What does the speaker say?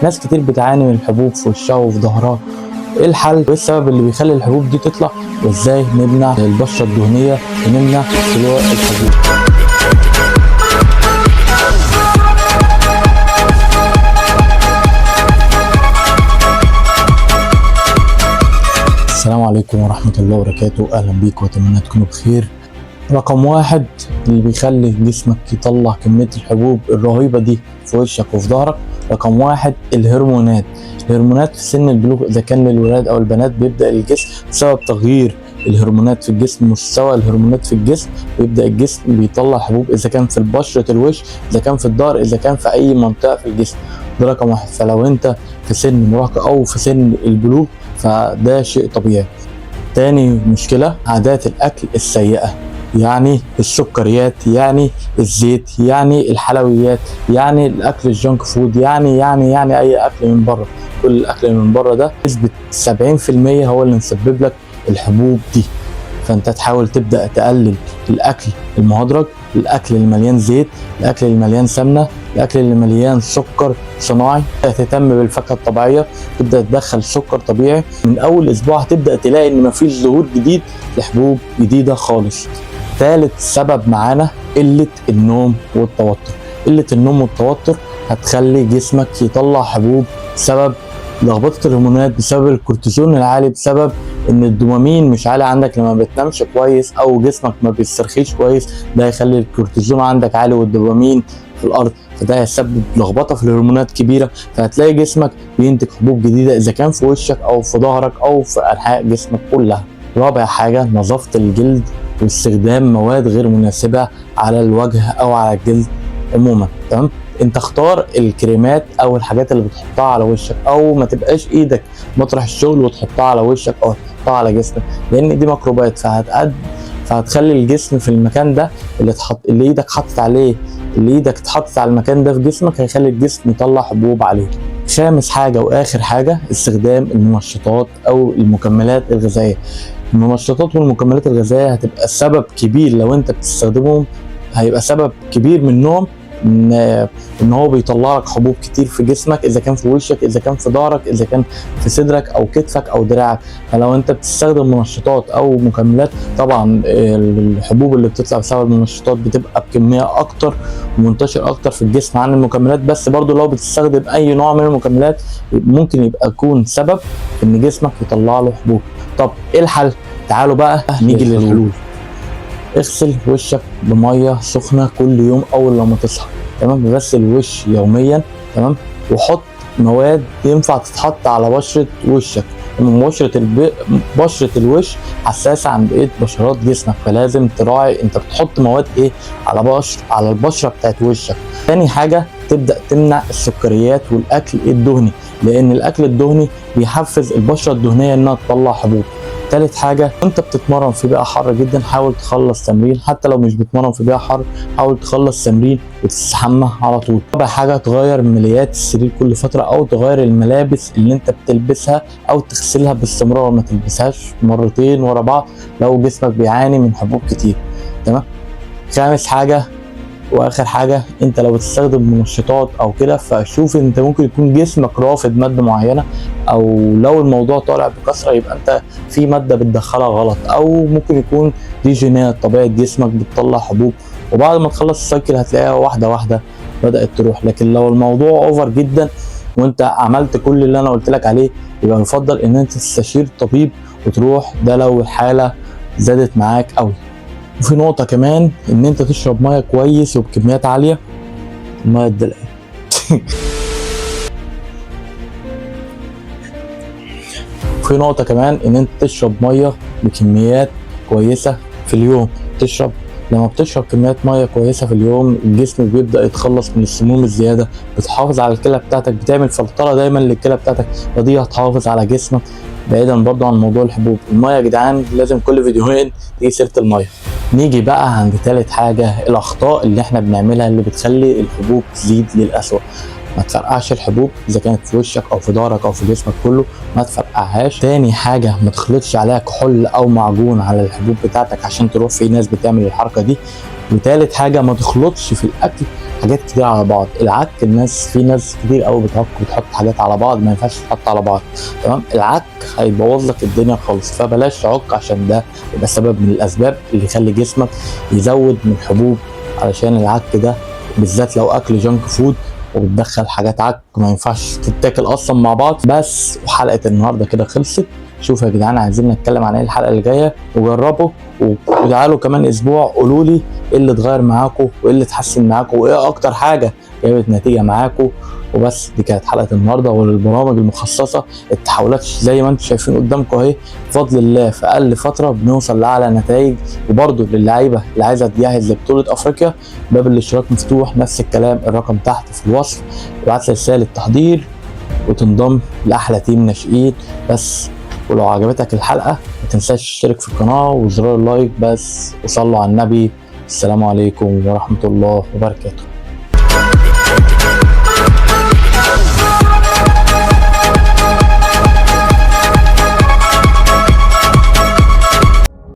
ناس كتير بتعاني من الحبوب في وشها وفي ظهرها. ايه الحل؟ وايه السبب اللي بيخلي الحبوب دي تطلع؟ وازاي نمنع البشرة الدهنية ونمنع طلوع الحبوب؟ السلام عليكم ورحمة الله وبركاته. اهلا بيكم واتمنى تكونوا بخير. رقم واحد اللي بيخلي جسمك يطلع كمية الحبوب الرهيبة دي في وشك وفي ظهرك، رقم واحد الهرمونات. الهرمونات في سن البلوغ اذا كان للولاد او البنات بيبدأ الجسم بسبب تغيير الهرمونات في الجسم، مستوى الهرمونات في الجسم، بيبدأ الجسم بيطلع حبوب اذا كان في بشرة الوش، اذا كان في الظهر، اذا كان في اي منطقة في الجسم. ده رقم واحد. فلو انت في سن مراهقة او في سن البلوغ فده شيء طبيعي. تاني مشكلة عادات الاكل السيئة، يعني السكريات، يعني الزيت، يعني الحلويات، يعني الاكل الجنك فود، يعني اي اكل من بره. كل الاكل من بره ده نسبة 70% هو اللي مسبب لك الحبوب دي. فانت تحاول تبدأ تقلل الاكل المهدرج، الاكل اللي مليان زيت، الاكل اللي مليان سمنة، الاكل اللي مليان سكر صناعي. تهتم بالفاكهة الطبيعية، تبدأ تدخل سكر طبيعي. من اول اسبوع هتبدأ تلاقي ان مفيش ظهور جديد لحبوب جديدة خالص. ثالث سبب معانا قلة النوم والتوتر. قلة النوم والتوتر هتخلي جسمك يطلع حبوب بسبب لخبطة الهرمونات، بسبب الكورتيزون العالي، بسبب ان الدوبامين مش عالي عندك لما بتنامش كويس او جسمك ما بيسترخيش كويس. ده هيخلي الكورتيزون عندك عالي والدوبامين في الارض، فده هيسبب لخبطة في الهرمونات كبيرة، فهتلاقي جسمك بينتج حبوب جديدة اذا كان في وشك او في ظهرك او في انحاء جسمك كلها. رابع حاجة نظافة الجلد واستخدام مواد غير مناسبة على الوجه او على الجلد عموما. تمام؟ انت اختار الكريمات او الحاجات اللي بتحطها على وشك، او ما تبقاش ايدك مطرح الشغل وتحطها على وشك او تحطها على جسمك، لان دي ميكروبات فهتخلي الجسم في المكان ده اللي ايدك حطت عليه، اللي ايدك اتحطت على المكان ده في جسمك هيخلي الجسم يطلع حبوب عليه. خامس حاجة واخر حاجة استخدام المنشطات او المكملات الغذائية. المنشطات والمكملات الغذائية هتبقى سبب كبير لو انت بتستخدمهم، هيبقى سبب كبير منهم ان هو بيطلع لك حبوب كتير في جسمك، اذا كان في وشك، اذا كان في ظهرك، اذا كان في صدرك او كتفك او دراعك. فلو انت بتستخدم منشطات او مكملات، طبعا الحبوب اللي بتطلع بسبب المنشطات بتبقى بكميه اكتر ومنتشر اكتر في الجسم عن المكملات. بس برضو لو بتستخدم اي نوع من المكملات ممكن يكون سبب ان جسمك يطلع له حبوب. طب ايه الحل؟ تعالوا بقى نيجي للحلول. اغسل وشك بميه سخنه كل يوم اول لما تصحى. تمام؟ غسل الوش يوميا. تمام؟ وحط مواد ينفع تتحط على بشره وشك. بشره الوش حساسه عن بقيه بشرات جسمك، فلازم تراعي انت بتحط مواد ايه على البشره بتاعت وشك. تاني حاجه تبدا تمنع السكريات والاكل الدهني، لان الاكل الدهني بيحفز البشره الدهنيه انها تطلع حبوب. تالت حاجة وانت بتتمرن في بيئة حر جدا حاول تخلص تمرين، حتى لو مش بتتمرن في بيئة حر حاول تخلص تمرين وتستحمى على طول. رابع حاجة تغير ملايات السرير كل فترة، او تغير الملابس اللي انت بتلبسها او تغسلها باستمرار، ما تلبسهاش مرتين ورا بعض لو جسمك بيعاني من حبوب كتير. تمام؟ خامس حاجة واخر حاجه انت لو بتستخدم منشطات او كده فشوف انت ممكن يكون جسمك رافض ماده معينه، او لو الموضوع طالع بكثره يبقى انت في ماده بتدخلها غلط، او ممكن يكون دي جينات طبيعه جسمك بتطلع حبوب، وبعد ما تخلص السايكل هتلاقيها واحده واحده بدات تروح. لكن لو الموضوع اوفر جدا وانت عملت كل اللي انا قلت لك عليه يبقى يفضل ان انت تستشير طبيب وتروح، ده لو الحاله زادت معاك قوي. وفي نقطة كمان ان انت تشرب مية كويس وبكميات عالية. المية الدلقة في نقطة كمان ان انت تشرب مية بكميات كويسة في اليوم. لما بتشرب كميات مية كويسة في اليوم الجسم بيبدأ يتخلص من السموم الزيادة، بتحافظ على الكلى بتاعتك، بتعمل فلترة دايما للكلى بتاعتك، فدي هتحافظ على جسمك. بعيدا برضو عن موضوع الحبوب، المية يا جدعان لازم كل فيديوهين تيجي سيرة المية. نيجي بقى عند ثالث حاجة، الأخطاء اللي احنا بنعملها اللي بتخلي الحبوب تزيد للأسوأ. ما تفرقعش الحبوب اذا كانت في وشك او في ظهرك او في جسمك كله، ما تفرقعهاش. تاني حاجه ما تخلطش عليها كحول او معجون على الحبوب بتاعتك عشان تروح، في ناس بتعمل الحركه دي. وتالت حاجه ما تخلطش في الاكل حاجات كتير على بعض. العك في ناس كتير قوي بتحط حاجات على بعض ما ينفعش تحط على بعض، تمام؟ العك هيبوظ لك الدنيا خالص، فبلاش تعك عشان ده يبقى سبب من الاسباب اللي يخلي جسمك يزود من الحبوب. علشان العك ده بالذات لو اكل جانك فود وبتدخل حاجات عك ما ينفعش تتاكل اصلا مع بعض. بس وحلقه النهارده كده خلصت. شوفوا يا جدعان عايزين نتكلم عن ايه الحلقه اللي جايه، وجربوا وتعالوا كمان اسبوع قولوا لي ايه اللي اتغير معاكم وايه اللي اتحسن معاكم وايه اكتر حاجه جابت نتيجه معاكم. وبس دي كانت حلقه النهارده. وللبرامج المخصصه التحولات زي ما انتم شايفين قدامكم اهي، بفضل الله في اقل فتره بنوصل لاعلى نتائج. وبرده للعيبه اللي عايزه تجهز لبطوله افريقيا باب الاشتراك مفتوح، نفس الكلام الرقم تحت في الوصف. ابعت لي رساله تحضير وتنضم لاحلى تيم ناشئين. بس ولو عجبتك الحلقه ما تنساش تشترك في القناه وزرار اللايك بس، وصلوا على النبي. السلام عليكم ورحمه الله وبركاته.